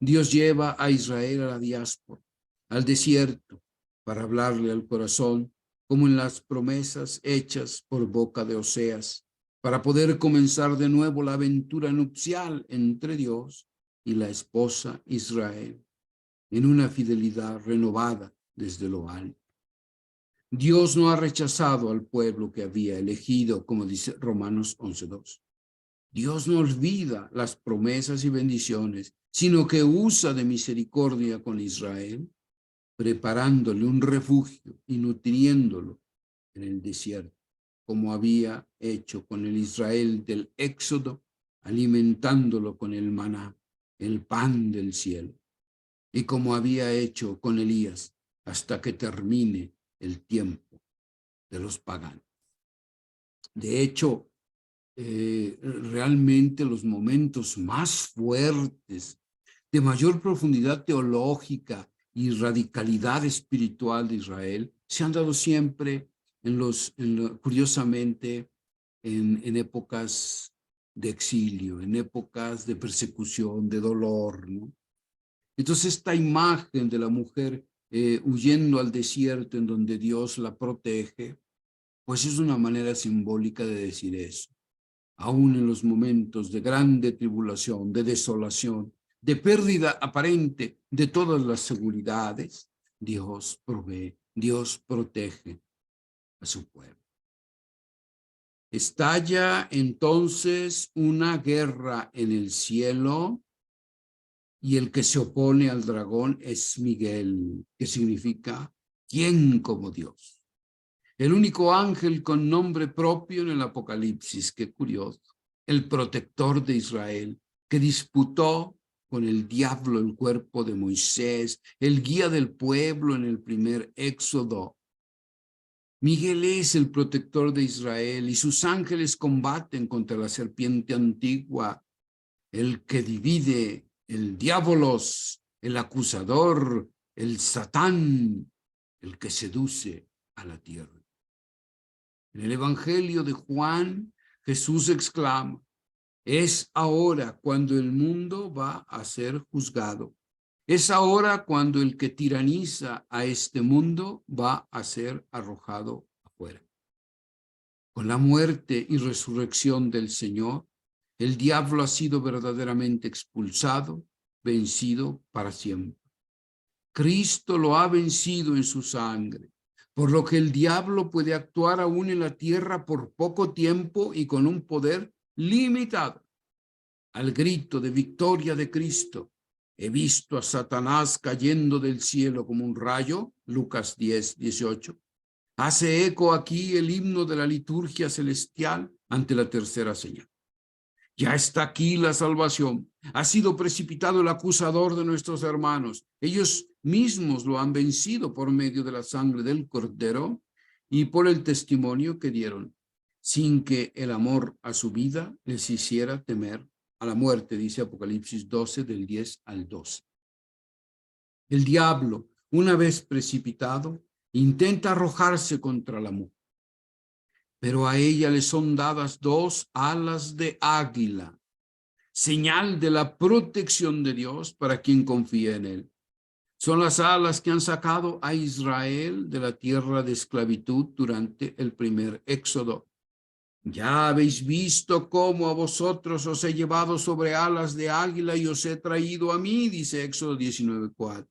Dios lleva a Israel a la diáspora, al desierto, para hablarle al corazón, como en las promesas hechas por boca de Oseas, para poder comenzar de nuevo la aventura nupcial entre Dios y la esposa Israel, en una fidelidad renovada desde lo alto. Dios no ha rechazado al pueblo que había elegido, como dice Romanos 11:2. Dios no olvida las promesas y bendiciones, sino que usa de misericordia con Israel, preparándole un refugio y nutriéndolo en el desierto, como había hecho con el Israel del Éxodo, alimentándolo con el maná, el pan del cielo. y como había hecho con Elías, hasta que termine el tiempo de los paganos. De hecho, realmente los momentos más fuertes, de mayor profundidad teológica y radicalidad espiritual de Israel, se han dado siempre curiosamente, en épocas de exilio, en épocas de persecución, de dolor, ¿no? Entonces, esta imagen de la mujer huyendo al desierto en donde Dios la protege, pues es una manera simbólica de decir eso. Aún en los momentos de grande tribulación, de desolación, de pérdida aparente de todas las seguridades, Dios provee, Dios protege a su pueblo. Estalla entonces una guerra en el cielo y el que se opone al dragón es Miguel, que significa ¿quién como Dios? El único ángel con nombre propio en el Apocalipsis, qué curioso, el protector de Israel, que disputó con el diablo el cuerpo de Moisés, el guía del pueblo en el primer éxodo. Miguel es el protector de Israel y sus ángeles combaten contra la serpiente antigua, el que divide, el diabolos, el acusador, el Satán, el que seduce a la tierra. En el Evangelio de Juan, Jesús exclama, es ahora cuando el mundo va a ser juzgado. Es ahora cuando el que tiraniza a este mundo va a ser arrojado afuera. Con la muerte y resurrección del Señor, el diablo ha sido verdaderamente expulsado, vencido para siempre. Cristo lo ha vencido en su sangre, por lo que el diablo puede actuar aún en la tierra por poco tiempo y con un poder limitado. Al grito de victoria de Cristo, he visto a Satanás cayendo del cielo como un rayo, Lucas 10:18. Hace eco aquí el himno de la liturgia celestial ante la tercera señal. Ya está aquí la salvación. Ha sido precipitado el acusador de nuestros hermanos. Ellos mismos lo han vencido por medio de la sangre del Cordero y por el testimonio que dieron, sin que el amor a su vida les hiciera temer a la muerte, dice Apocalipsis 12, del 10 al 12. El diablo, una vez precipitado, intenta arrojarse contra la mujer, pero a ella le son dadas dos alas de águila, señal de la protección de Dios para quien confía en él. Son las alas que han sacado a Israel de la tierra de esclavitud durante el primer éxodo. Ya habéis visto cómo a vosotros os he llevado sobre alas de águila y os he traído a mí, dice Éxodo 19:4.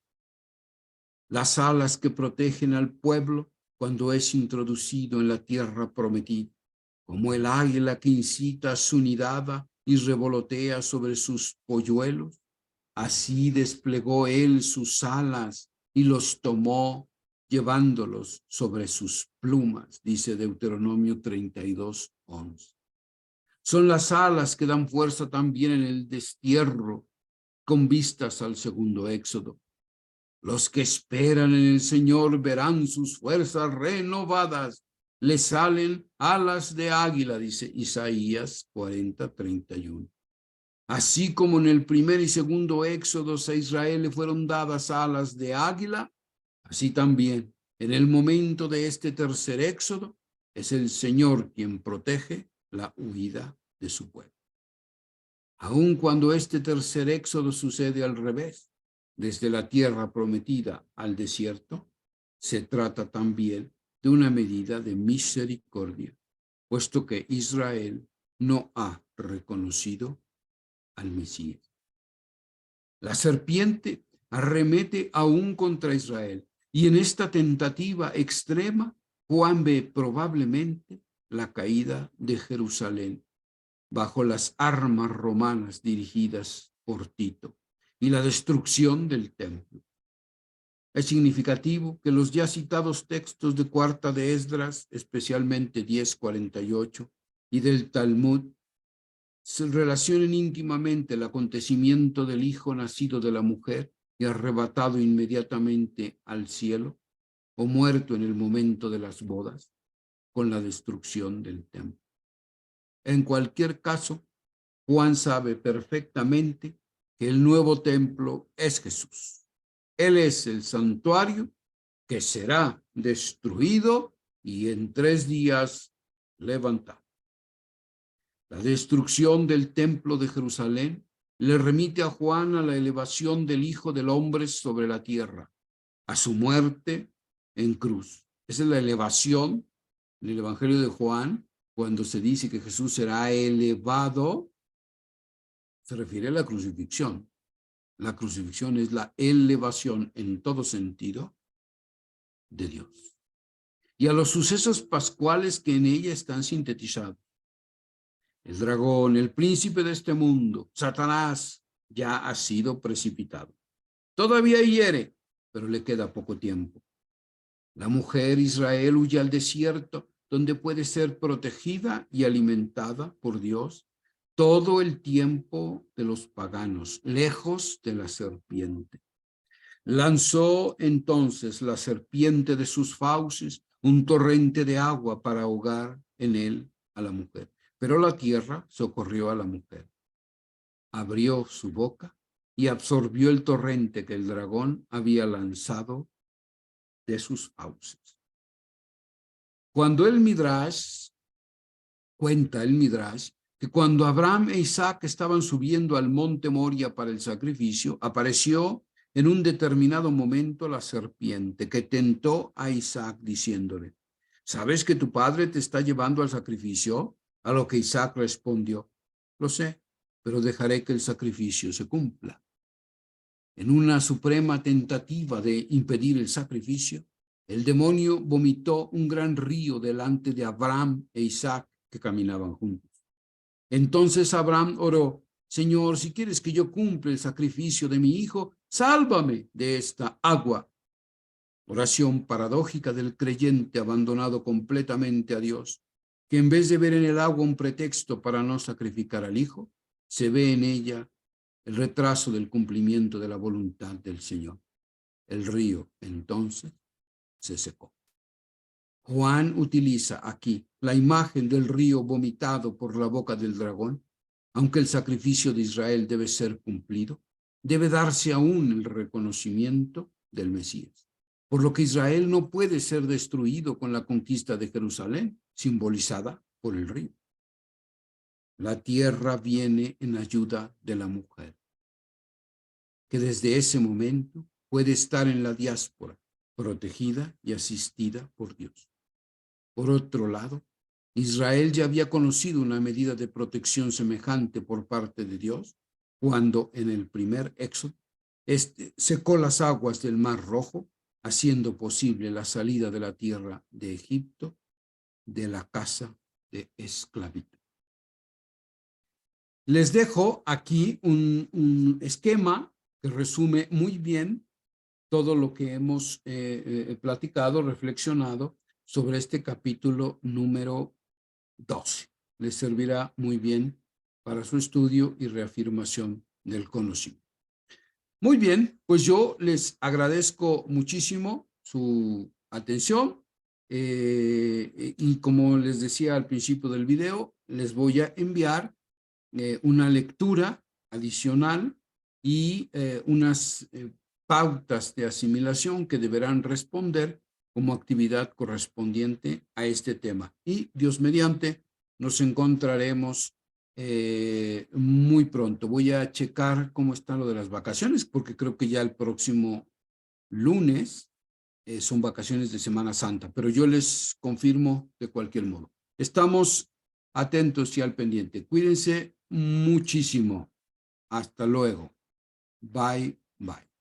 Las alas que protegen al pueblo cuando es introducido en la tierra prometida, como el águila que incita a su nidada y revolotea sobre sus polluelos. Así desplegó él sus alas y los tomó, llevándolos sobre sus plumas, dice Deuteronomio 32:11. Son las alas que dan fuerza también en el destierro, con vistas al segundo éxodo. Los que esperan en el Señor verán sus fuerzas renovadas. Les salen alas de águila, dice Isaías 40:31. Así como en el primer y segundo éxodos a Israel le fueron dadas alas de águila, así también en el momento de este tercer éxodo es el Señor quien protege la huida de su pueblo. Aun cuando este tercer éxodo sucede al revés, desde la tierra prometida al desierto, se trata también de una medida de misericordia, puesto que Israel no ha reconocido al Mesías. La serpiente arremete aún contra Israel, y en esta tentativa extrema, Juan ve probablemente la caída de Jerusalén bajo las armas romanas dirigidas por Tito y la destrucción del templo. Es significativo que los ya citados textos de Cuarta de Esdras, especialmente 10:48, y del Talmud, se relacionen íntimamente el acontecimiento del hijo nacido de la mujer y arrebatado inmediatamente al cielo, o muerto en el momento de las bodas con la destrucción del templo. En cualquier caso, Juan sabe perfectamente que el nuevo templo es Jesús. Él es el santuario que será destruido y en 3 días levantado. La destrucción del templo de Jerusalén le remite a Juan a la elevación del Hijo del Hombre sobre la tierra, a su muerte en cruz. Esa es la elevación en el Evangelio de Juan, cuando se dice que Jesús será elevado, se refiere a la crucifixión. La crucifixión es la elevación en todo sentido de Dios. Y a los sucesos pascuales que en ella están sintetizados. El dragón, el príncipe de este mundo, Satanás, ya ha sido precipitado. Todavía hiere, pero le queda poco tiempo. La mujer Israel huye al desierto, donde puede ser protegida y alimentada por Dios todo el tiempo de los paganos, lejos de la serpiente. Lanzó entonces la serpiente de sus fauces un torrente de agua para ahogar en él a la mujer. Pero la tierra socorrió a la mujer. Abrió su boca y absorbió el torrente que el dragón había lanzado de sus fauces. Cuenta el Midrash, que cuando Abraham e Isaac estaban subiendo al monte Moria para el sacrificio, apareció en un determinado momento la serpiente que tentó a Isaac diciéndole: ¿sabes que tu padre te está llevando al sacrificio? A lo que Isaac respondió: lo sé, pero dejaré que el sacrificio se cumpla. En una suprema tentativa de impedir el sacrificio, el demonio vomitó un gran río delante de Abraham e Isaac que caminaban juntos. Entonces Abraham oró: Señor, si quieres que yo cumpla el sacrificio de mi hijo, sálvame de esta agua. Oración paradójica del creyente abandonado completamente a Dios, que en vez de ver en el agua un pretexto para no sacrificar al hijo, se ve en ella el retraso del cumplimiento de la voluntad del Señor. El río entonces se secó. Juan utiliza aquí la imagen del río vomitado por la boca del dragón. Aunque el sacrificio de Israel debe ser cumplido, debe darse aún el reconocimiento del Mesías, por lo que Israel no puede ser destruido con la conquista de Jerusalén, simbolizada por el río. La tierra viene en ayuda de la mujer, que desde ese momento puede estar en la diáspora, protegida y asistida por Dios. Por otro lado, Israel ya había conocido una medida de protección semejante por parte de Dios cuando en el primer éxodo secó las aguas del Mar Rojo, haciendo posible la salida de la tierra de Egipto de la casa de esclavitud. Les dejo aquí un esquema que resume muy bien todo lo que hemos platicado, reflexionado sobre este capítulo número 12. Les servirá muy bien para su estudio y reafirmación del conocimiento. Muy bien, pues yo les agradezco muchísimo su atención y como les decía al principio del video, les voy a enviar una lectura adicional y unas pautas de asimilación que deberán responder como actividad correspondiente a este tema. Y Dios mediante, nos encontraremos muy pronto. Voy a checar cómo está lo de las vacaciones, porque creo que ya el próximo lunes son vacaciones de Semana Santa, pero yo les confirmo de cualquier modo. Estamos atentos y al pendiente. Cuídense muchísimo. Hasta luego. Bye, bye.